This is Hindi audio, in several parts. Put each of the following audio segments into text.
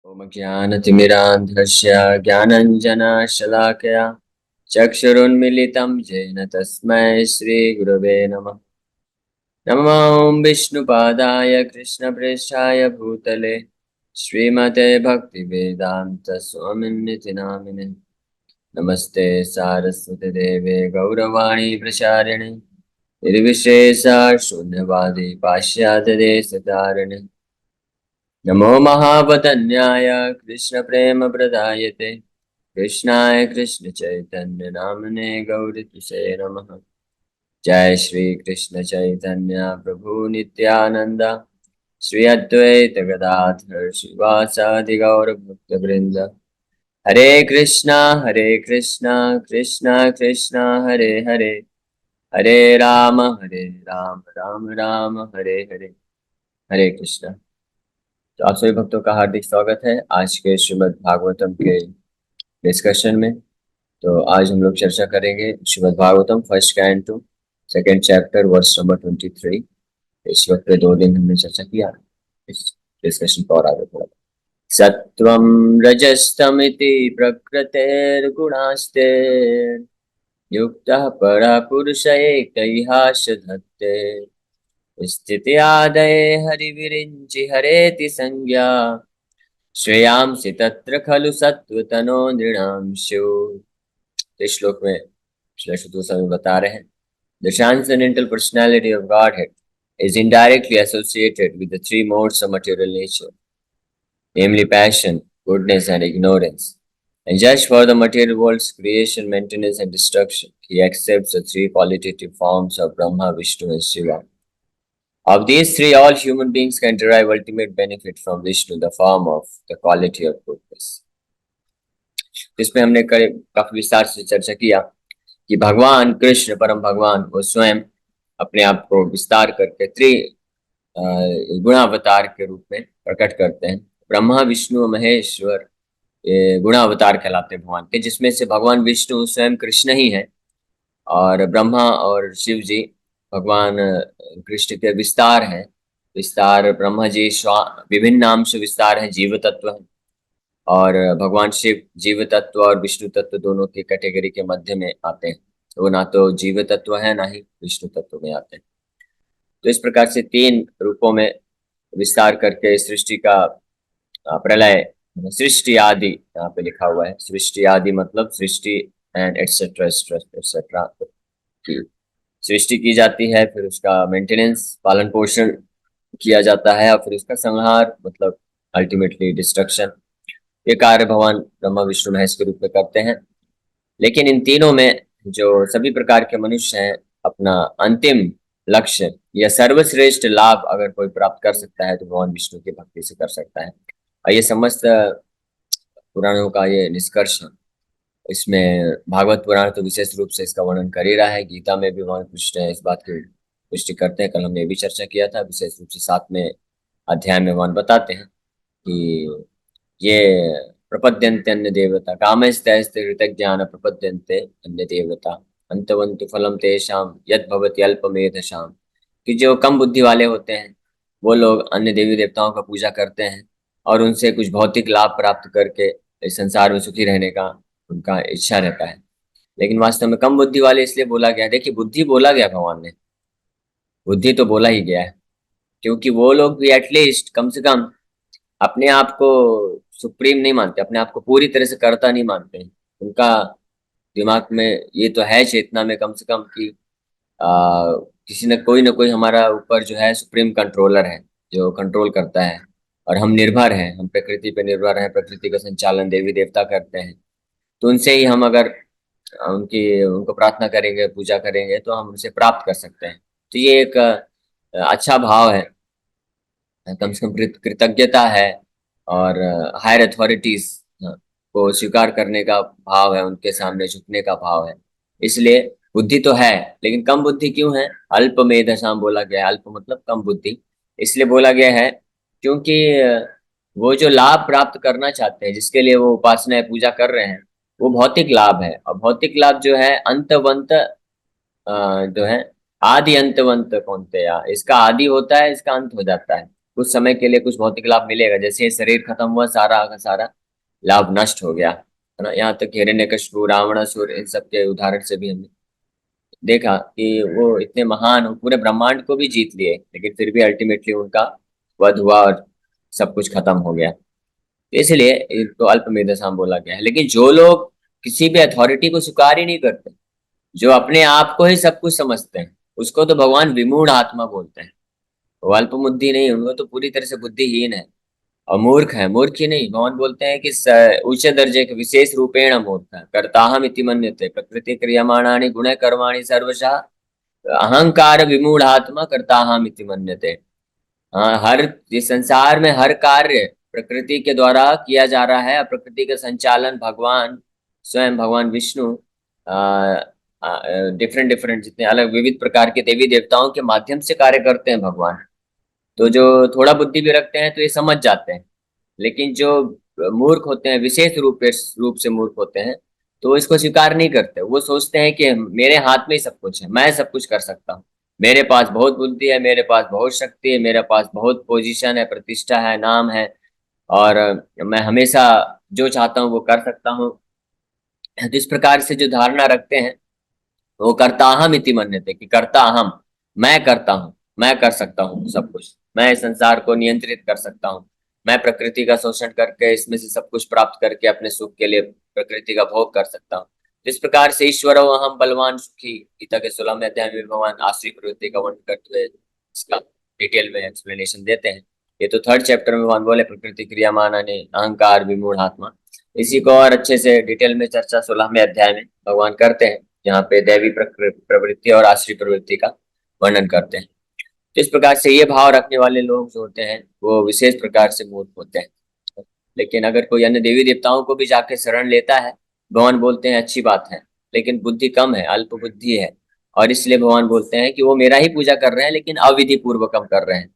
ॐ ज्ञानतिमिरान्धस्य ज्ञानञ्जनशलाकया चक्षुरुन्मिलितं येन तस्मै श्रीगुरवे नमः। नमो विष्णुपादाय कृष्णप्रेष्ठाय भूतले श्रीमते भक्तिवेदान्तस्वामिन्निति नामिने। नमस्ते सारस्वती देवे गौरवाणी प्रचारिणे निर्विशेषा शून्यवादी पाश्चात्यदेशतारिणे। नमो महावदन्याय कृष्णप्रेमप्रदायते कृष्णाय कृष्णचैतन्य नामने गौरीतुसे नमः। जय श्री कृष्ण चैतन्य प्रभु नित्यानंद श्री अद्वैत गदाधर श्रीवासादि गौर भक्त वृंद। हरे कृष्णा कृष्णा कृष्णा हरे हरे हरे राम राम राम हरे हरे। हरे कृष्णा। तो आप सभी भक्तों का हार्दिक स्वागत है आज के श्रीमद् भागवतम के डिस्कशन में। तो आज हम लोग चर्चा करेंगे Srimad Bhagavatam first canto second chapter verse number 23। इस वक्त पे 2 दिन हमने चर्चा किया। इस डिस्कशन को और आगे बढ़ा। सत्वं रजस्तमिति प्रकृतेर्गुणास्ते युक्तः परपुरुष एकैहाश धत्ते स्थिति आदये हरिविरिञ्चि हरेति संज्ञा श्रेयांसि तत्र खलु सत्वतनो नृणां स्युः। इस श्लोक में श्री शुद्ध गोस्वामी बता रहे हैं the transcendental personality of Godhead is indirectly associated with the 3 modes of material nature, namely passion, goodness, and ignorance. And just for the material world's creation, maintenance, and destruction, he accepts the 3 qualitative forms of Brahma, Vishnu, and Shiva. Of these 3, all human beings can derive ultimate benefit from Vishnu, the form of the quality of goodness. इसमें हमने काफी विस्तार से चर्चा किया कि भगवान कृष्ण परम भगवान वो स्वयं अपने आप को विस्तार करके गुणावतार के रूप में प्रकट करते हैं। ब्रह्मा विष्णु महेश्वर ये गुणावतार कहलाते हैं भगवान के, जिसमें से भगवान विष्णु स्वयं कृष्ण ही है और ब्रह्मा और शिव जी भगवान कृष्ण के विस्तार है। विस्तार ब्रह्मा जी विभिन्न नाम से विस्तार है, जीव तत्व है, और भगवान शिव जीव तत्व और विष्णु तत्व दोनों की कैटेगरी के मध्य में आते हैं। वो ना तो जीव तत्व है ना ही विष्णु तत्व में आते हैं। तो इस प्रकार से 3 रूपों में विस्तार करके सृष्टि का प्रलय, सृष्टि आदि यहाँ पे लिखा हुआ है। सृष्टि आदि मतलब सृष्टि एंड एटसेट्रा एटसेट्रा की सृष्टि की जाती है, फिर उसका मेंटेनेंस पालन पोषण किया जाता है, और फिर उसका संहार मतलब अल्टीमेटली डिस्ट्रक्शन। ये कार्य भगवान ब्रह्मा विष्णु महेश के रूप में करते हैं। लेकिन इन तीनों में जो सभी प्रकार के मनुष्य हैं, अपना अंतिम लक्ष्य या सर्वश्रेष्ठ लाभ अगर कोई प्राप्त कर सकता है तो भगवान विष्णु की भक्ति से कर सकता है। और ये समस्त पुराणों का ये निष्कर्ष है। इसमें भागवत पुराण तो विशेष रूप से इसका वर्णन कर ही रहा है। गीता में भी भगवान कृष्ण इस बात की पुष्टि करते हैं। कल हमने ये भी चर्चा किया था। विशेष रूप से 7वें अध्याय में भगवान बताते हैं कि ये प्रपद्यन्ते अन्य देवता कामस्तैस्ते कृतज्ञान प्रपद्यन्ते अन्य देवता अंतवन्तु फलम तेषाम यद भवति अल्पमेधसाम। कि जो कम बुद्धि वाले होते हैं वो लोग अन्य देवी देवताओं का पूजा करते हैं और उनसे कुछ भौतिक लाभ प्राप्त करके इस संसार में सुखी रहने का उनका इच्छा रहता है। लेकिन वास्तव में कम बुद्धि वाले इसलिए बोला गया, देखिए बुद्धि बोला गया, भगवान ने बुद्धि तो बोला ही गया है, क्योंकि वो लोग भी एटलीस्ट कम से कम अपने आप को सुप्रीम नहीं मानते, अपने आप को पूरी तरह से कर्ता नहीं मानते हैं। उनका दिमाग में ये तो है चेतना में कम से कम कि किसी न कोई हमारा ऊपर जो है सुप्रीम कंट्रोलर है जो कंट्रोल करता है, और हम निर्भर हैं, हम प्रकृति पे निर्भर हैं, प्रकृति का संचालन देवी देवता करते हैं। तो उनसे ही हम अगर उनको प्रार्थना करेंगे, पूजा करेंगे तो हम उनसे प्राप्त कर सकते हैं। तो ये एक अच्छा भाव है, कम से कम कृतज्ञता है, और हायर अथॉरिटीज को स्वीकार करने का भाव है, उनके सामने झुकने का भाव है। इसलिए बुद्धि तो है, लेकिन कम बुद्धि क्यों है? अल्प मेधसाम बोला गया है। अल्प मतलब कम बुद्धि इसलिए बोला गया है क्योंकि वो जो लाभ प्राप्त करना चाहते हैं, जिसके लिए वो उपासना पूजा कर रहे हैं, वो भौतिक लाभ है। और भौतिक लाभ जो है अंतवंत जो है आदि अंतवंत कौनते या इसका आदि होता है, इसका अंत हो जाता है। कुछ समय के लिए कुछ भौतिक लाभ मिलेगा, जैसे शरीर खत्म हुआ सारा का सारा लाभ नष्ट हो गया, है ना। यहाँ तक हिरण्यकशिपु, रावणासुर, इन सब के उदाहरण से भी हमने देखा कि वो इतने महान पूरे ब्रह्मांड को भी जीत लिए, लेकिन फिर भी अल्टीमेटली उनका वध हुआ और सब कुछ खत्म हो गया। तो इसलिए इनको अल्प मेधासाम बोला गया है। लेकिन जो लोग किसी भी अथॉरिटी को स्वीकार ही नहीं करते, जो अपने आप को ही सब कुछ समझते हैं, उसको तो भगवान विमूढ़ आत्मा बोलते हैं। वो अल्प बुद्धि नहीं, उनको तो पूरी तरह से बुद्धिहीन है और मूर्ख है। मूर्ख ही नहीं, भगवान बोलते हैं कि उच्च दर्जे के विशेष रूपेण मूर्ख है। कर्ताहम इति मन्यते प्रकृति क्रियमाणानि गुण कर्माणि सर्वशः अहंकार विमूढ़ात्मा कर्ताहम इति मन्यते। हाँ, हर इस संसार में हर कार्य प्रकृति के द्वारा किया जा रहा है। प्रकृति का संचालन भगवान स्वयं, भगवान विष्णु डिफरेंट डिफरेंट जितने अलग विविध प्रकार के देवी देवताओं के माध्यम से कार्य करते हैं भगवान। तो जो थोड़ा बुद्धि भी रखते हैं तो ये समझ जाते हैं, लेकिन जो मूर्ख होते हैं, विशेष रूप से मूर्ख होते हैं, तो वो इसको स्वीकार नहीं करते। वो सोचते हैं कि मेरे हाथ में ही सब कुछ है, मैं सब कुछ कर सकता हूँ, मेरे पास बहुत बुद्धि है, मेरे पास बहुत शक्ति है, मेरे पास बहुत पोजीशन है, प्रतिष्ठा है, नाम है, और मैं हमेशा जो चाहता हूँ वो कर सकता हूँ। तो इस प्रकार से जो धारणा रखते हैं, वो करता अहम इति मन्यते, कि करता अहम, मैं करता हूँ, मैं कर सकता हूँ सब कुछ, मैं इस संसार को नियंत्रित कर सकता हूँ, मैं प्रकृति का शोषण करके इसमें से सब कुछ प्राप्त करके अपने सुख के लिए प्रकृति का भोग कर सकता हूँ। इस प्रकार से ईश्वर अहम बलवान सुखी, गीता के 16वें अध्याय में भगवान आश्री प्रवृत्ति का वर्णन करते हुए इसका डिटेल में एक्सप्लेनेशन देते हैं। ये तो थर्ड चैप्टर में भगवान बोले प्रकृति क्रियामान अहंकार विमूढ़ आत्मा। इसी को और अच्छे से डिटेल में चर्चा 16वें अध्याय में भगवान करते हैं, यहाँ पे दैवी प्रवृत्ति और आश्री प्रवृत्ति का वर्णन करते हैं। तो इस प्रकार से ये भाव रखने वाले लोग जो होते हैं वो विशेष प्रकार से मूर्ख होते हैं। लेकिन अगर कोई अन्य देवी देवताओं को भी जाके शरण लेता है, भगवान बोलते हैं अच्छी बात है, लेकिन बुद्धि कम है, अल्प बुद्धि है, और इसलिए भगवान बोलते हैं कि वो मेरा ही पूजा कर रहे हैं, लेकिन अविधि पूर्वकम कर रहे हैं,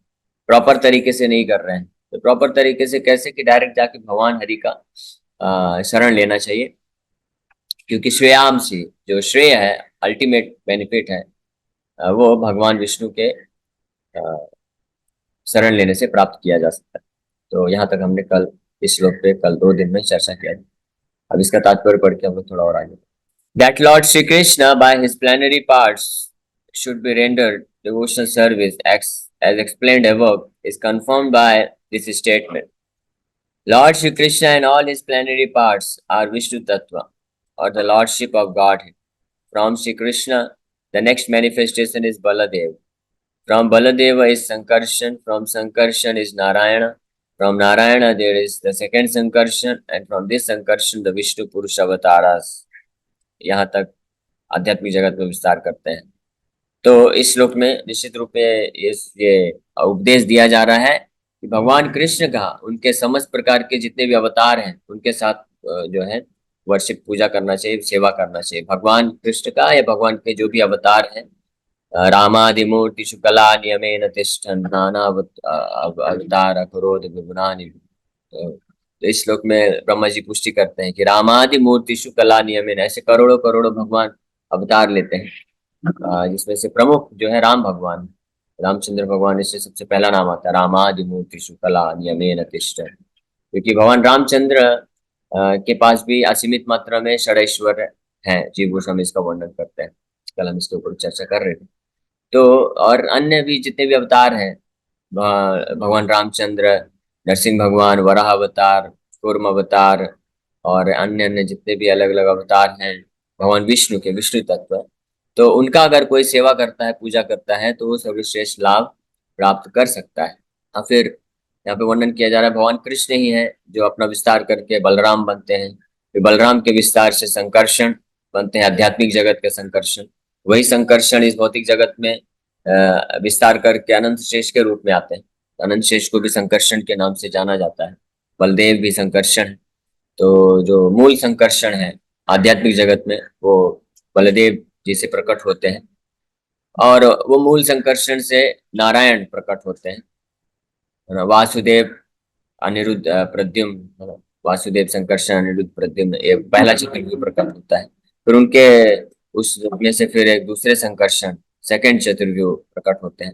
प्रॉपर तरीके से नहीं कर रहे हैं। तो प्रॉपर तरीके से कैसे, कि डायरेक्ट जाके भगवान हरि का शरण लेना चाहिए, क्योंकि श्रेयांशी, जो श्रेय है, अल्टीमेट बेनिफिट है, वो भगवान विष्णु के शरण लेने से प्राप्त किया जा सकता है। तो यहाँ तक हमने कल इस श्लोक पे कल 2 दिन में चर्चा किया। अब इसका तात्पर्य पढ़ के हम लोग थोड़ा और आगे। That Lord Shri Krishna by his plenary parts should be rendered devotional service as explained above is confirmed by this statement. Lord Shri Krishna and all his plenary parts are Vishnu Tattva, or the Lordship of Godhead. From Shri Krishna, the next manifestation is Baladev. From Baladeva is Sankarshan, from Sankarshan is Narayana, from Narayana there is the second Sankarshan, and from this Sankarshan the Vishnu Purusha Avataras. यहाँ तक आध्यात्मिक जगत में विस्तार करते हैं। तो इस श्लोक में निश्चित रूप में ये उपदेश दिया जा रहा है कि भगवान कृष्ण का उनके समस्त प्रकार के जितने भी अवतार हैं उनके साथ जो है वर्षिप पूजा करना चाहिए, सेवा करना चाहिए। भगवान कृष्ण का या भगवान के जो भी अवतार हैं, रामादिमूर्ति शुक्ला नियमेन तिष्ठन् नाना अवतार अकरोध विगुणानि। तो इस श्लोक में ब्रह्मा जी पुष्टि करते हैं कि रामादि मूर्ति शुक्ला नियमेन, ऐसे करोड़ों करोड़ों भगवान अवतार लेते हैं, जिसमें से प्रमुख जो है राम भगवान, रामचंद्र भगवान, इससे सबसे पहला नाम आता है रामादि मूर्ति शुक्ला नियमेन तिष्ठन्। क्योंकि भगवान रामचंद्र के पास भी असीमित मात्रा में षडैश्वर्य है, जीव गोस्वामी इसका वर्णन करते हैं, कल हम इसके ऊपर चर्चा कर रहे थे। तो और अन्य भी जितने भी अवतार हैं, भगवान रामचंद्र, नरसिंह भगवान, वराह अवतार, कूर्म अवतार, और अन्य अन्य जितने भी अलग अलग अवतार हैं भगवान विष्णु के, विष्णु तत्व, तो उनका अगर कोई सेवा करता है, पूजा करता है, तो वो सर्वश्रेष्ठ लाभ प्राप्त कर सकता है। और फिर यहाँ पे वर्णन किया जा रहा है भगवान कृष्ण ही है जो अपना विस्तार करके बलराम बनते हैं, फिर बलराम के विस्तार से संकर्षण बनते हैं, आध्यात्मिक जगत के संकर्षण। वही संकर्षण इस भौतिक जगत में विस्तार करके अनंत शेष के रूप में आते हैं। अनंत शेष को भी संकर्षण के नाम से जाना जाता है, बलदेव भी संकर्षण है। तो जो मूल संकर्षण है आध्यात्मिक जगत में, वो बलदेव जी से प्रकट होते हैं, और वो मूल संकर्षण से नारायण प्रकट होते हैं। वासुदेव अनिरुद्ध प्रद्युम्न, वासुदेव संकर्षण अनिरुद्ध प्रद्युम्न, ये पहला चतुर्युग प्रकट होता है। फिर उनके उस में से फिर एक दूसरे संकर्षण सेकंड चतुर्युग प्रकट होते हैं।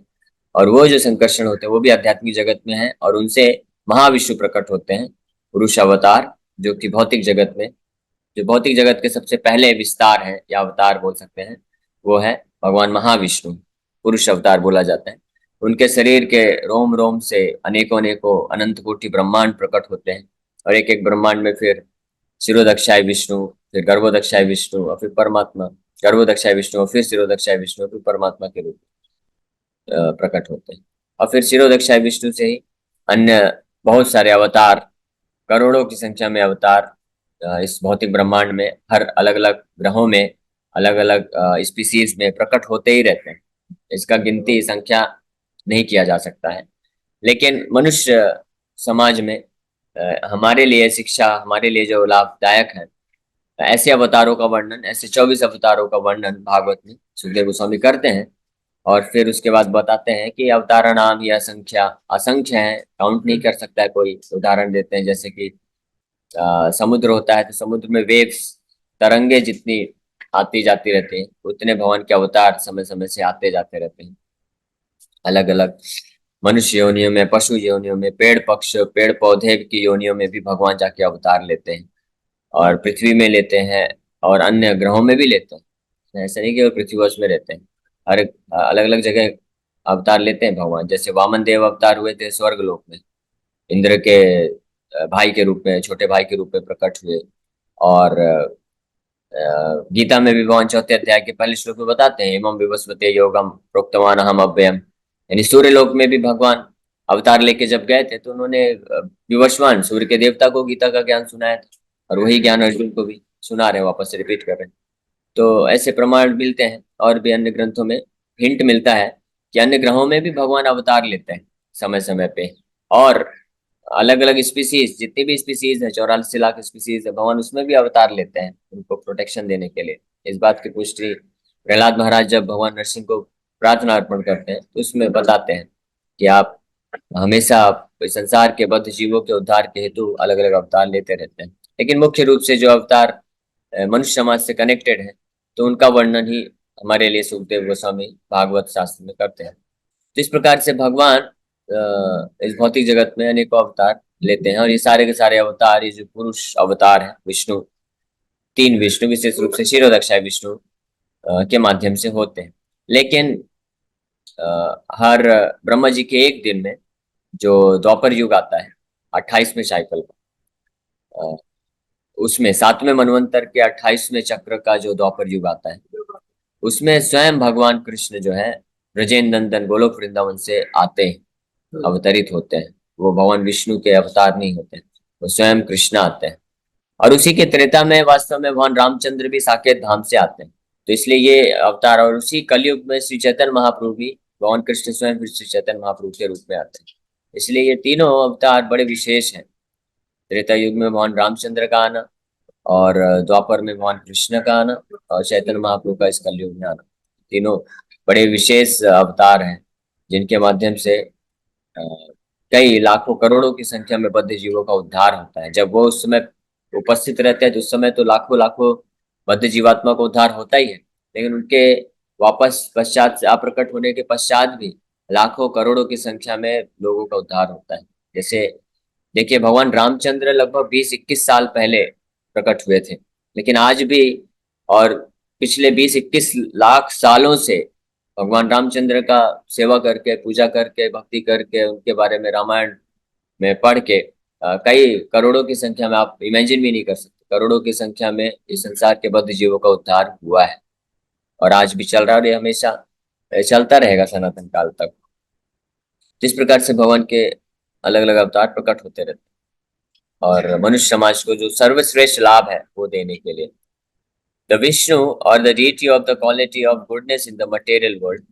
और वो जो संकर्षण होते हैं वो भी आध्यात्मिक जगत में है, और उनसे महाविष्णु प्रकट होते हैं, पुरुष अवतार, जो कि भौतिक जगत में, जो भौतिक जगत के सबसे पहले विस्तार है या अवतार बोल सकते हैं, वो है भगवान महाविष्णु, पुरुष अवतार बोला जाता है। उनके शरीर के रोम रोम से अनेकों अनेकों अनंत कोटि ब्रह्मांड प्रकट होते हैं, और एक एक ब्रह्मांड में फिर शिरोदक्षाय विष्णु, फिर गर्भोदक्षाय विष्णु, और फिर परमात्मा, गर्भोदक्षाय विष्णु और फिर शिरोदक्षाय विष्णु, फिर परमात्मा के रूप प्रकट होते हैं। और फिर शिरोदक्षाय विष्णु से ही अन्य बहुत सारे अवतार, करोड़ों की संख्या में अवतार इस भौतिक ब्रह्मांड में हर अलग अलग ग्रहों में अलग अलग स्पीसीज में प्रकट होते ही रहते हैं। इसका गिनती संख्या नहीं किया जा सकता है। लेकिन मनुष्य समाज में हमारे लिए शिक्षा, हमारे लिए जो लाभदायक है, ऐसे अवतारों का वर्णन, ऐसे 24 अवतारों का वर्णन भागवत में सुखदेव गोस्वामी करते हैं। और फिर उसके बाद बताते हैं कि अवतार नाम या संख्या असंख्य है, काउंट नहीं कर सकता है कोई। उदाहरण देते हैं जैसे कि समुद्र होता है, तो समुद्र में वेव्स, तरंगे जितनी आती जाती रहती हैं, उतने भगवान के अवतार समय समय से आते जाते रहते हैं। अलग अलग मनुष्य योनियों में, पशु योनियों में, पेड़ पौधे की योनियों में भी भगवान जाके अवतार लेते हैं, और पृथ्वी में लेते हैं, और अन्य ग्रहों में भी लेते हैं। ऐसा नहीं कि वो पृथ्वीवश में रहते हैं, हर अलग अलग जगह अवतार लेते हैं भगवान। जैसे वामन देव अवतार हुए थे स्वर्ग लोक में, इंद्र के भाई के रूप में, छोटे भाई के रूप में प्रकट हुए। और गीता में भी भगवान 4थे अध्याय के पहले श्लोक में बताते हैं, इमं विवस्वते योगम प्रोक्तवान अहम अव्ययम। यानी सूर्य लोक में भी भगवान अवतार लेके जब गए थे, तो उन्होंने विवस्वान सूर्य के देवता को गीता का ज्ञान सुनाया था, और वही ज्ञान अर्जुन को भी सुना रहे हैं, वापस से रिपीट कर रहे हैं। तो ऐसे प्रमाण मिलते हैं, और भी अन्य ग्रंथों में हिंट मिलता है कि अन्य ग्रहों में भी भगवान अवतार लेते हैं समय समय पे। और अलग अलग स्पीसीज, जितनी भी स्पीसीज है, 84 लाख स्पीसीज है, भगवान उसमें भी अवतार लेते हैं उनको प्रोटेक्शन देने के लिए। इस बात की पुष्टि प्रहलाद महाराज जब भगवान नरसिंह को प्रार्थना अर्पण करते हैं, तो उसमें बताते हैं कि आप हमेशा संसार के बद्ध जीवों के उद्धार के हेतु अलग अलग अवतार लेते रहते हैं। लेकिन मुख्य रूप से जो अवतार मनुष्य समाज से कनेक्टेड है, तो उनका वर्णन ही हमारे लिए सुखदेव गोस्वामी भागवत शास्त्र में करते हैं। तो इस प्रकार से भगवान इस भौतिक जगत में अनेकों अवतार लेते हैं, और ये सारे के सारे अवतार, ये जो पुरुष अवतार है विष्णु, 3 विष्णु, विशेष रूप से क्षीरोदक्षाय विष्णु के माध्यम से होते हैं। लेकिन हर ब्रह्मा जी के एक दिन में जो द्वापर युग आता है, 28वें साइकिल का, उसमें 7वें मनवंतर के 28वें चक्र का जो द्वापर युग आता है, उसमें स्वयं भगवान कृष्ण जो है ब्रजेंद्र नंदन गोलोक वृंदावन से आते हैं, अवतरित होते हैं। वो भगवान विष्णु के अवतार नहीं होते, वो स्वयं कृष्ण आते हैं। और उसी के त्रेता में वास्तव में भगवान रामचंद्र भी साकेत धाम से आते हैं। तो इसलिए ये अवतार, और उसी कलयुग में श्री चैतन्य महाप्रभु भी, भगवान कृष्ण स्वयं फिर श्री चैतन्य महाप्रभु के रूप में आते हैं। इसलिए ये तीनों अवतार बड़े विशेष हैं। त्रेता युग में भगवान रामचंद्र का आना, और द्वापर में भगवान कृष्ण का आना, और चैतन्य महाप्रभु का इस कलयुग में आना, तीनों बड़े विशेष अवतार हैं, जिनके माध्यम से कई लाखों करोड़ों की संख्या में बद्ध जीवों का उद्धार होता है। जब वो उस समय उपस्थित रहते हैं, तो उस समय तो लाखों लाखों बद्ध जीवात्मा को उद्धार होता ही है, लेकिन उनके वापस पश्चात से अप्रकट होने के पश्चात भी लाखों करोड़ों की संख्या में लोगों का उद्धार होता है। जैसे देखिए, भगवान रामचंद्र लगभग 20-21 साल पहले प्रकट हुए थे, लेकिन आज भी और पिछले 20-21 लाख सालों से भगवान रामचंद्र का सेवा करके, पूजा करके, भक्ति करके, उनके बारे में रामायण में पढ़ के कई करोड़ों की संख्या में, आप इमेजिन भी नहीं कर सकते, करोड़ों की संख्या में इस संसार के बद्ध जीवों का उद्धार हुआ है, और आज भी चल रहा है, और ये हमेशा चलता रहेगा सनातन काल तक। जिस प्रकार से भगवान के अलग अलग अवतार प्रकट होते रहते हैं, और मनुष्य समाज को जो सर्वश्रेष्ठ लाभ है वो देने के लिए। The Vishnu, or the deity of the quality of goodness in the material world,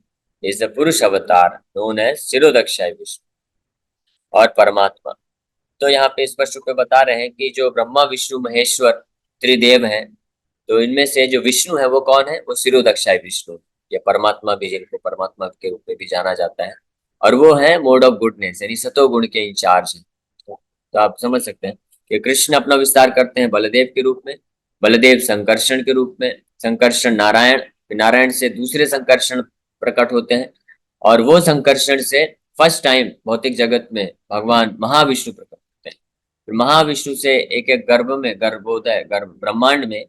is the Purush avatar known as Shirodakshay Vishnu, और परमात्मा। तो यहाँ पे स्पष्ट रूप में बता रहे हैं कि जो ब्रह्मा विष्णु महेश्वर त्रिदेव हैं, तो इनमें से जो विष्णु है वो कौन है? वो शिरोदक्षाय विष्णु, या परमात्मा भी, जिनको परमात्मा के रूप में भी जाना जाता है, और वो है मोड ऑफ गुडनेस, यानी सतो गुण के इंचार्ज है। तो आप समझ सकते हैं कि कृष्ण अपना विस्तार करते हैं बलदेव के रूप में, बलदेव संकर्षण के रूप में, संकर्षण नारायण, नारायण से दूसरे संकर्षण प्रकट होते हैं, और वो संकर्षण से फर्स्ट टाइम भौतिक जगत में भगवान महाविष्णु प्रकट होते हैं। फिर महाविष्णु से एक एक गर्भ ब्रह्मांड में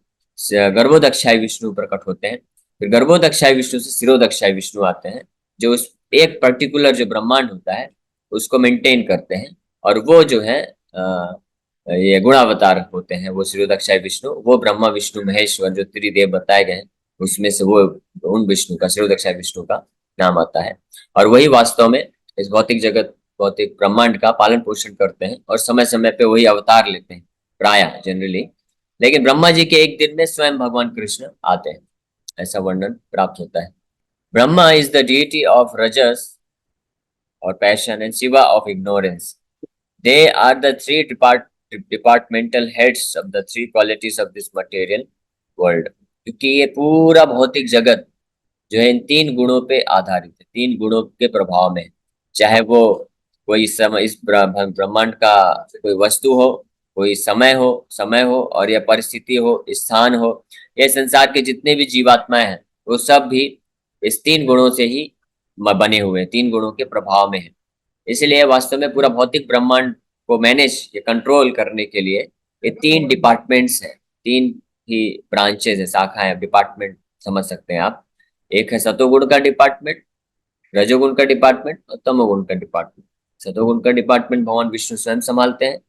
गर्भोदक्षाई विष्णु प्रकट होते हैं। फिर गर्भोदक्षाई विष्णु से सिरोदक्षाई विष्णु आते हैं, जो उस एक पर्टिकुलर जो ब्रह्मांड होता है उसको मेंटेन करते हैं। और वो जो है ये गुणावतार होते हैं, वो सिरोदक्षाई विष्णु, वो ब्रह्मा विष्णु महेश्वर जो त्रिदेव बताए गए हैं उसमें से वो उन विष्णु का, सिरोदक्षाई विष्णु का नाम आता है। और वही वास्तव में इस भौतिक जगत, भौतिक ब्रह्मांड का पालन पोषण करते हैं और समय समय पे वही अवतार लेते हैं प्राय जनरली। लेकिन ब्रह्मा जी के एक दिन में स्वयं भगवान कृष्ण आते हैं, ऐसा वर्णन प्राप्त होता है। Brahma is the deity of rajas और passion and Shiva of ignorance. They are the three departmental heads of the three qualities of this material world. क्योंकि ये पूरा भौतिक जगत जो है इन तीन गुणों पे आधारित है, तीन गुणों के प्रभाव में। चाहे वो कोई समय, इस ब्रह्मांड का कोई वस्तु हो, कोई समय हो और या परिस्थिति हो, स्थान हो, ये संसार के जितने भी जीवात्माएं हैं वो सब भी इस तीन गुणों से ही बने हुए हैं, तीन गुणों के प्रभाव में है। इसलिए वास्तव में पूरा भौतिक ब्रह्मांड को मैनेज या कंट्रोल करने के लिए ये तीन डिपार्टमेंट्स हैं, तीन ही ब्रांचेस है, शाखाएं, डिपार्टमेंट समझ सकते हैं आप। एक है सतोगुण का डिपार्टमेंट, रजोगुण का डिपार्टमेंट और तमोगुण का डिपार्टमेंट। सतोगुण का डिपार्टमेंट भगवान विष्णु स्वयं संभालते हैं,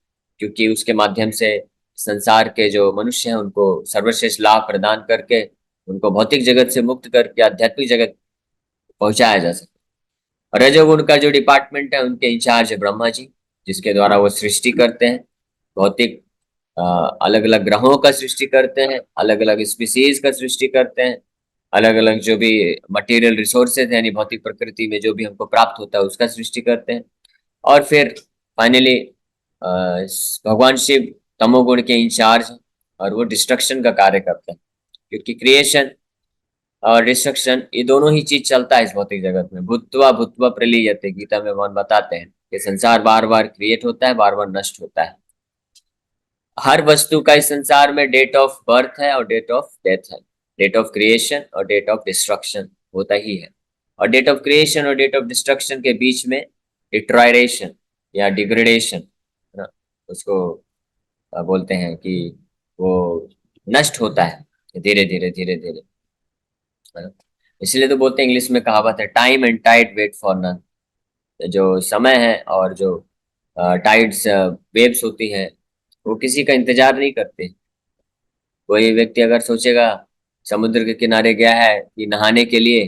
क्योंकि उसके माध्यम से संसार के जो मनुष्य हैं उनको सर्वश्रेष्ठ लाभ प्रदान करके उनको भौतिक जगत से मुक्त करके आध्यात्मिक जगत पहुंचाया जा सके। और रजोगुण का जो डिपार्टमेंट है उनके इंचार्ज है ब्रह्मा जी, जिसके द्वारा वो सृष्टि करते हैं, भौतिक अलग अलग ग्रहों का सृष्टि करते हैं, अलग अलग स्पीसीज का सृष्टि करते हैं, अलग अलग जो भी मटेरियल रिसोर्सेज है यानी भौतिक प्रकृति में जो भी हमको प्राप्त होता है उसका सृष्टि करते हैं। और फिर फाइनली भगवान शिव तमोगुण के इंचार्ज हैं और वो डिस्ट्रक्शन का कार्य करते हैं, क्योंकि क्रिएशन और डिस्ट्रक्शन ये दोनों ही चीज चलता है इस भौतिक जगत में। भूत्वा भूत्वा प्रलीयते, गीता में भगवान बताते हैं कि संसार बार बार क्रिएट होता है, बार बार नष्ट होता है। हर वस्तु का इस संसार में डेट ऑफ बर्थ है और डेट ऑफ डेथ है, डेट ऑफ क्रिएशन और डेट ऑफ डिस्ट्रक्शन होता ही है। और डेट ऑफ क्रिएशन और डेट ऑफ डिस्ट्रक्शन के बीच में डिट्रायरेशन या डिग्रेडेशन है ना, उसको बोलते हैं कि वो नष्ट होता है धीरे धीरे धीरे धीरे, है ना। इसलिए तो बोलते हैं, इंग्लिश में कहावत है, time and tide wait for none. जो समय है और जो टाइड्स वेव्स होती है वो किसी का इंतजार नहीं करते। कोई व्यक्ति अगर सोचेगा, समुद्र के किनारे गया है कि नहाने के लिए,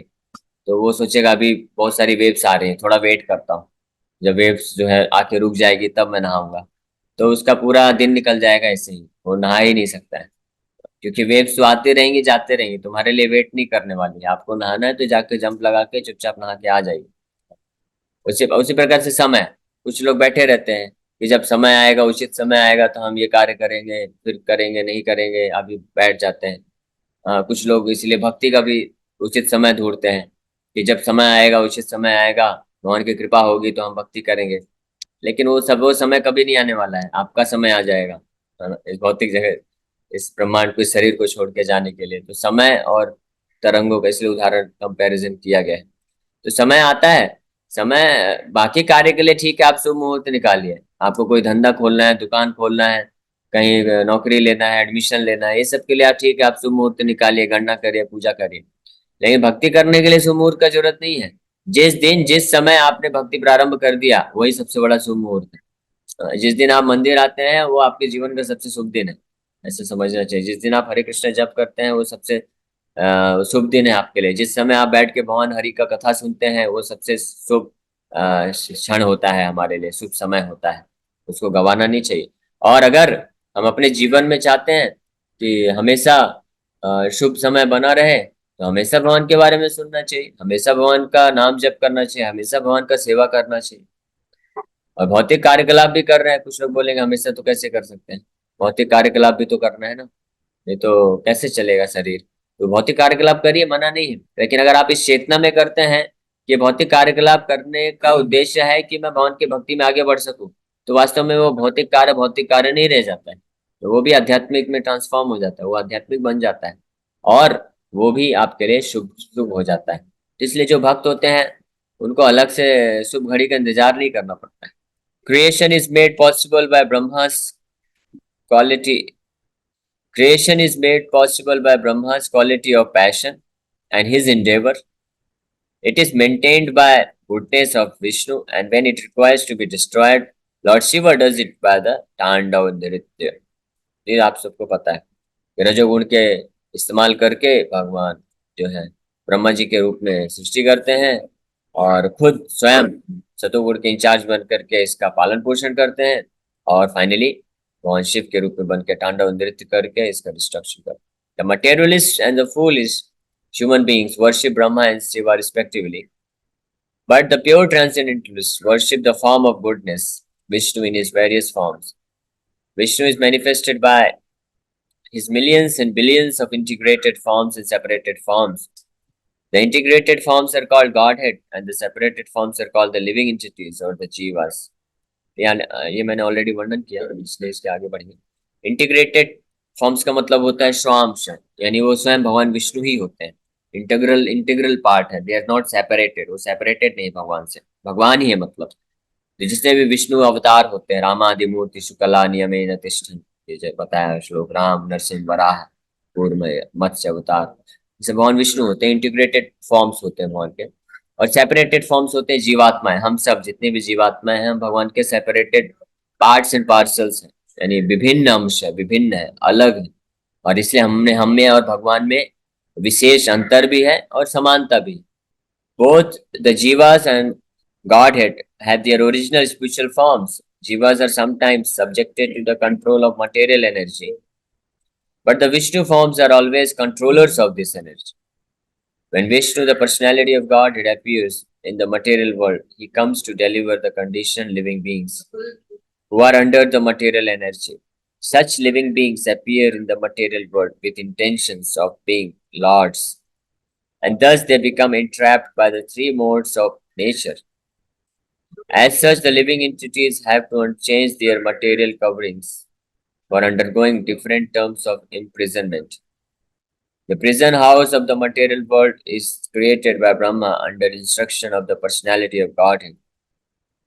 तो वो सोचेगा अभी बहुत सारी वेव्स आ रही हैं, थोड़ा वेट करता हूँ, जब वेव्स जो है आके रुक जाएगी तब मैं नहाऊंगा। तो उसका पूरा दिन निकल जाएगा ऐसे ही, वो नहा ही नहीं सकता है। क्योंकि वेव्स तो आते रहेंगी जाते रहेंगी, तुम्हारे लिए वेट नहीं करने वाली है। आपको नहाना है तो जाके जंप लगा के चुपचाप नहा के आ जाइए। उसी उसी प्रकार से समय, कुछ लोग बैठे रहते हैं कि जब समय आएगा, उचित समय आएगा तो हम ये कार्य करेंगे, फिर करेंगे नहीं करेंगे, अभी बैठ जाते हैं। कुछ लोग इसलिए भक्ति का भी उचित समय ढूंढते हैं कि जब समय आएगा, उचित समय आएगा, भगवान की कृपा होगी तो हम भक्ति करेंगे। लेकिन वो समय कभी नहीं आने वाला है, आपका समय आ जाएगा, है ना, इस भौतिक जगह, इस ब्रह्मांड को, इस शरीर को छोड़ के जाने के लिए। तो समय और तरंगों का इसलिए उदाहरण कंपैरिजन किया गया है। तो समय आता है, समय बाकी कार्य के लिए ठीक है, आप शुभ मुहूर्त निकालिए। आपको कोई धंधा खोलना है, दुकान खोलना है, कहीं नौकरी लेना है, एडमिशन लेना है, ये सब के लिए आप ठीक है, आप शुभ मुहूर्त निकालिए, गणना करिए, पूजा करिए। लेकिन भक्ति करने के लिए शुभ मुहूर्त का जरूरत नहीं है। जिस दिन जिस समय आपने भक्ति प्रारंभ कर दिया वही सबसे बड़ा शुभ मुहूर्त है। जिस दिन आप मंदिर आते हैं वो आपके जीवन का सबसे शुभ दिन है, ऐसे समझना चाहिए। जिस दिन आप हरे कृष्ण जप करते हैं वो सबसे शुभ दिन है आपके लिए। जिस समय आप बैठ के भगवान हरि का कथा सुनते हैं वो सबसे शुभ क्षण होता है, हमारे लिए शुभ समय होता है, उसको गंवाना नहीं चाहिए। और अगर हम अपने जीवन में चाहते हैं कि हमेशा शुभ समय बना रहे, तो हमेशा भगवान के बारे में सुनना चाहिए, हमेशा भगवान का नाम जप करना चाहिए, हमेशा भगवान का सेवा करना चाहिए। और भौतिक कार्यकलाप भी कर रहे हैं, कुछ लोग बोलेंगे हमेशा तो कैसे कर सकते हैं, भौतिक कार्यकलाप भी तो करना है ना, नहीं तो कैसे चलेगा शरीर। तो भौतिक कार्यकलाप करिए, मना नहीं है, लेकिन अगर आप इस चेतना में करते हैं कि भौतिक कार्यकलाप करने का उद्देश्य है कि मैं भगवान की भक्ति में आगे बढ़ सकूं, तो वास्तव में वो भौतिक कार्य नहीं रह जाता है, तो वो भी आध्यात्मिक में ट्रांसफॉर्म हो जाता है, वो आध्यात्मिक बन जाता है और वो भी आपके लिए शुभ शुभ हो जाता है। तो इसलिए जो भक्त होते हैं उनको अलग से शुभ घड़ी का इंतजार नहीं करना पड़ता है। Creation is made possible by Brahma's quality Creation is made possible by Brahma's quality of passion and his endeavor. It is maintained by goodness of Vishnu, and when it requires to be destroyed, Lord Shiva does it by the Tandav Nritya. ये आप सबको पता है कि रजोगुण के इस्तेमाल करके भगवान जो है ब्रह्मा जी के रूप में सृष्टि करते हैं और खुद स्वयं सतोगुण के इंचार्ज बन करके इसका पालन पोषण करते हैं और फाइनली भगवान शिव के रूप में बन के तांडव नृत्य करके इसका डिस्ट्रक्शन करते हैं। The materialist and the foolish human beings worship Brahma and Shiva respectively, but the pure transcendentalists worship the form of goodness, Vishnu in his various forms. Vishnu is manifested by his millions and billions of integrated forms and separated forms. The integrated forms are called Godhead, and the separated forms are called the living entities or the Jivas. ये मैंने ऑलरेडी वर्णन किया, इसलिए इसके आगे बढ़ेंगे। इंटीग्रेटेड फॉर्म्स का मतलब होता है स्वांश, यानी वो स्वयं भगवान विष्णु ही होते हैं। इंटीग्रल इंटीग्रल पार्ट है, दे आर नॉट सेपरेटेड, वो सेपरेटेड नहीं भगवान से, भगवान ही है। मतलब जितने भी विष्णु अवतार होते हैं, रामादि मूर्ति शुक्ला नियमेन तिष्ठन्, ये जो बताया श्लोक, राम नरसिंह वराह कूर्म मत्स्य अवतार, जैसे भगवान विष्णु होते हैं। इंटीग्रेटेड फॉर्म्स होते हैं भगवान के, और सेपरेटेड फॉर्म्स होते हैं जीवात्माएं। हम सब जितने भी जीवात्माएं हैं, हम भगवान के सेपरेटेड पार्ट्स एंड पार्सल्स हैं, यानी विभिन्न अंश है, विभिन्न है, अलग है। और इसलिए हमने हम में और भगवान में विशेष अंतर भी है और समानता भी। Both the जीवास and Godhead have their original spiritual forms. Jivas are sometimes subjected to the control of material energy, but the Vishnu forms are always controllers of this energy. When Vishnu, the personality of Godhead, appears in the material world, he comes to deliver the conditioned living beings who are under the material energy. Such living beings appear in the material world with intentions of being lords, and thus they become entrapped by the three modes of nature. As such, the living entities have to change their material coverings for undergoing different terms of imprisonment. The prison house of the material world is created by Brahma under instruction of the personality of Godhead.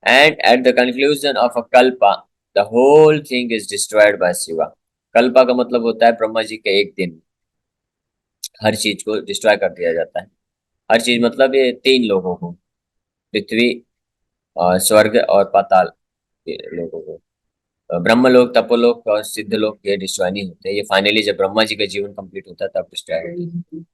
And at the conclusion of a kalpa, the whole thing is destroyed by Shiva. Kalpa का मतलब होता है ब्रह्मा जी के एक दिन हर चीज को डिस्ट्रॉय कर दिया जाता है। हर चीज मतलब ये तीन लोगों को, पृथ्वी और स्वर्ग और पाताल के लोगों को। ब्रह्मलोक, तपोलोक और सिद्धलोक ये डिस्ट्रॉय नहीं होते, ये फाइनली जब ब्रह्मा जी का जीवन कंप्लीट होता है तब डिस्ट्रॉय होते हैं।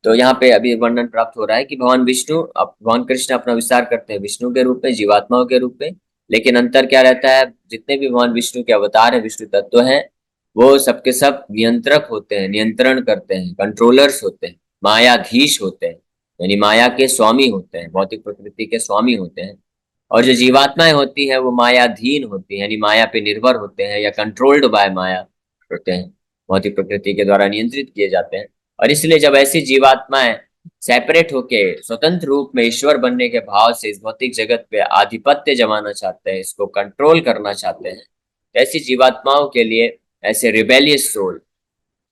तो यहाँ पे अभी वर्णन प्राप्त हो रहा है कि भगवान विष्णु, भगवान कृष्ण अपना विस्तार करते हैं विष्णु के रूप में, जीवात्माओं के रूप में। लेकिन अंतर क्या रहता है, जितने भी भगवान विष्णु के अवतार है, विष्णु तत्व हैं, वो सबके सब नियंत्रक होते हैं, नियंत्रण करते हैं, कंट्रोलर्स होते हैं, मायाधीश होते हैं, यानी माया के स्वामी होते हैं, भौतिक प्रकृति के स्वामी होते हैं। और जो जीवात्माएं होती है वो मायाधीन होती है, यानी माया पे निर्भर होते हैं या कंट्रोल्ड बाय माया होते हैं, भौतिक प्रकृति के द्वारा नियंत्रित किए जाते हैं। और इसलिए जब ऐसी जीवात्माएं सेपरेट होके स्वतंत्र रूप में ईश्वर बनने के भाव से इस भौतिक जगत पे आधिपत्य जमाना चाहते हैं, इसको कंट्रोल करना चाहते हैं, तो ऐसी जीवात्माओं के लिए, ऐसे रिबेलियस सोल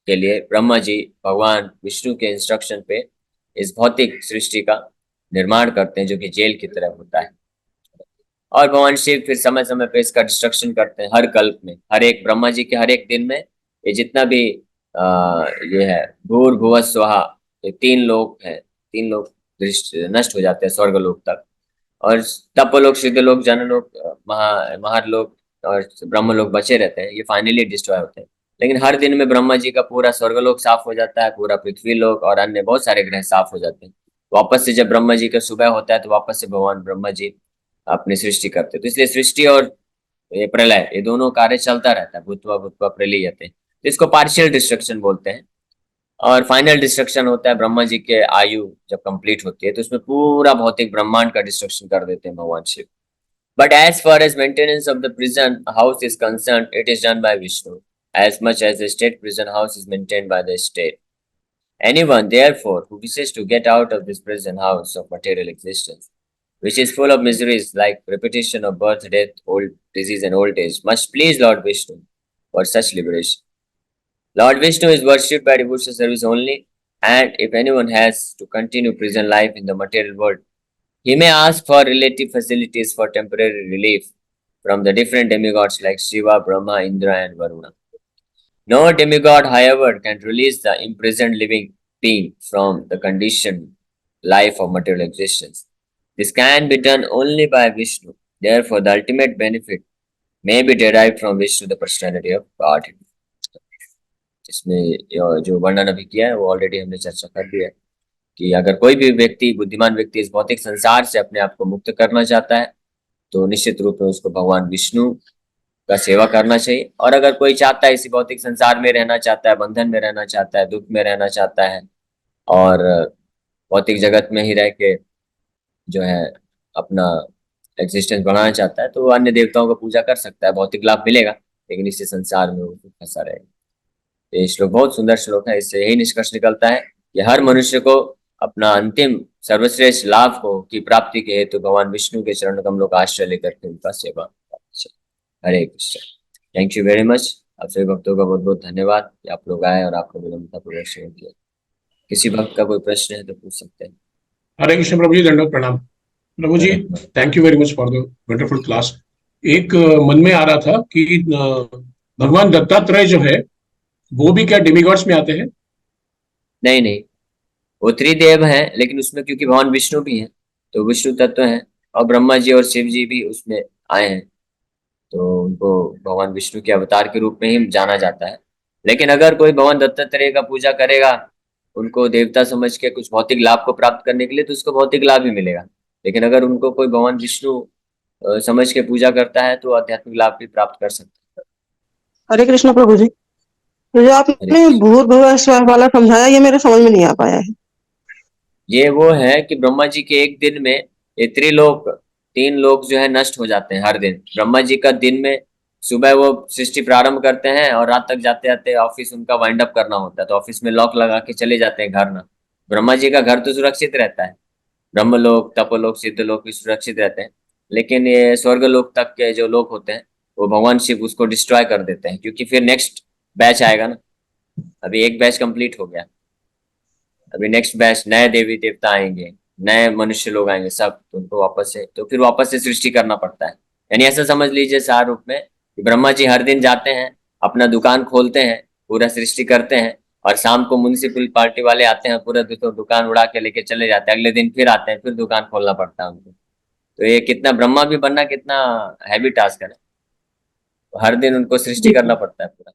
के लिए ब्रह्मा जी भगवान विष्णु के इंस्ट्रक्शन पे इस भौतिक सृष्टि का निर्माण करते हैं, जो कि जेल की तरह होता है। और भगवान शिव फिर समय समय पे इसका डिस्ट्रक्शन करते हैं, हर कल्प में, हर एक ब्रह्मा जी के हर एक दिन में। ये जितना भी ये है भूर भुव स्वाहा, ये तीन लोक है, तीन लोक नष्ट हो जाते हैं स्वर्ग लोक तक, और तपोलोक, सिद्धलोक, जनलोक, महारलोक और ब्रह्मलोक बचे रहते हैं, ये फाइनली डिस्ट्रॉय होते हैं। लेकिन हर दिन में ब्रह्मा जी का पूरा स्वर्गलोक साफ हो जाता है, पूरा पृथ्वी लोक और अन्य बहुत सारे ग्रह साफ हो जाते हैं। वापस से जब ब्रह्मा जी का सुबह होता है तो वापस से भगवान ब्रह्मा जी अपनी सृष्टि करते हैं। तो इसलिए सृष्टि और ये प्रलय, ये दोनों कार्य चलता रहता है, भूतवा भूतवा प्रलयते, तो इसको पार्शियल डिस्ट्रक्शन बोलते हैं। और फाइनल डिस्ट्रक्शन होता है ब्रह्मा जी के आयु जब कंप्लीट होती है, तो उसमें पूरा भौतिक ब्रह्मांड का डिस्ट्रक्शन कर देते हैं भगवान Shiva. But as far as maintenance of the prison house is concern, it is done by Vishnu as much as the state prison house is maintained by the state. Anyone, therefore, who wishes to get out of this prison house of material existence, which is full of miseries like repetition of birth, death, old disease, and old age, must please Lord Vishnu for such liberation. Lord Vishnu is worshipped by devotional service only, and if anyone has to continue prison life in the material world, He may ask for relative facilities for temporary relief from the different demigods like Shiva, Brahma, Indra, and Varuna. No demigod, however, can release the imprisoned living being from the conditioned life of material existence. This can be done only by Vishnu. Therefore, the ultimate benefit may be derived from Vishnu, the personality of God. इसमें जो वर्णन अभी किया है वो ऑलरेडी हमने चर्चा कर दिया है कि अगर कोई भी व्यक्ति, बुद्धिमान व्यक्ति, इस भौतिक संसार से अपने आप को मुक्त करना चाहता है तो निश्चित रूप में उसको भगवान विष्णु का सेवा करना चाहिए। और अगर कोई चाहता है इसी भौतिक संसार में रहना चाहता है, बंधन में रहना चाहता है, दुख में रहना चाहता है और भौतिक जगत में ही रह के जो है अपना एग्जिस्टेंस बढ़ाना चाहता है तो वो अन्य देवताओं का पूजा कर सकता है, भौतिक लाभ मिलेगा, लेकिन इसी संसार में वो फंसा रहेगा। ये श्लोक बहुत सुंदर श्लोक है। इससे यही निष्कर्ष निकलता है कि हर मनुष्य को अपना अंतिम सर्वश्रेष्ठ लाभ को की प्राप्ति के हेतु भगवान विष्णु के चरण कमलों का आश्रय लेकर के उनका सेवा। Hare Krishna. Thank you very much. आप सभी भक्तों का बहुत बहुत धन्यवाद कि आप लोग आए और आपको विनम्रता पूर्वक सेवा किया। किसी भक्त का कोई प्रश्न है तो पूछ सकते हैं। हरे कृष्ण प्रभु जी, दंडवत प्रणाम। प्रभु जी, thank you very much for the wonderful class. एक मन में आ रहा था कि भगवान दत्तात्रेय जो है वो भी क्या डेमिगॉड्स में आते हैं? नहीं नहीं, वो त्रिदेव हैं, लेकिन उसमें क्योंकि भगवान विष्णु भी हैं तो विष्णु तत्व हैं, और ब्रह्मा जी और शिव जी भी उसमें आए हैं तो उनको भगवान विष्णु के अवतार के रूप में ही जाना जाता है। लेकिन अगर कोई भगवान दत्तात्रेय का पूजा करेगा उनको देवता समझ के कुछ भौतिक लाभ को प्राप्त करने के लिए तो उसको भौतिक लाभ ही मिलेगा। लेकिन अगर उनको कोई भगवान विष्णु समझ के पूजा करता है तो आध्यात्मिक लाभ भी प्राप्त कर सकता है। हरे कृष्ण प्रभु जी, तो जो आपने भूत भुव स्वर वाला समझाया ये मेरे समझ में नहीं आ पाया है। ये वो है कि ब्रह्मा जी के एक दिन में ये त्रिलोक, तीन लोक जो है नष्ट हो जाते हैं हर दिन। ब्रह्मा जी का दिन में सुबह वो सृष्टि प्रारंभ करते हैं और रात तक जाते जाते ऑफिस उनका वाइंड अप करना होता है तो ऑफिस में लॉक लगा के चले जाते हैं घर ना। ब्रह्मा जी का घर तो सुरक्षित रहता है, ब्रह्मलोक, तपोलोक, सिद्धलोक भी सुरक्षित रहते हैं, लेकिन ये स्वर्गलोक तक के जो लोग होते हैं वो भगवान शिव उसको डिस्ट्रॉय कर देते हैं, क्योंकि फिर नेक्स्ट बैच आएगा ना। अभी एक बैच कंप्लीट हो गया, अभी नेक्स्ट बैच नए देवी देवता आएंगे, नए मनुष्य लोग आएंगे सब, तो उनको वापस से तो फिर वापस से सृष्टि करना पड़ता है। यानी ऐसा समझ लीजिए सार रूप में कि ब्रह्मा जी हर दिन जाते हैं, अपना दुकान खोलते हैं, पूरा सृष्टि करते हैं, और शाम को म्युनिसिपल पार्टी वाले आते हैं, पूरा दुकान उड़ा के लेके चले जाते हैं, अगले दिन फिर आते हैं, फिर दुकान खोलना पड़ता है उनको। तो ये कितना ब्रह्मा भी बनना कितना हैवी टास्क है, हर दिन उनको सृष्टि करना पड़ता है पूरा।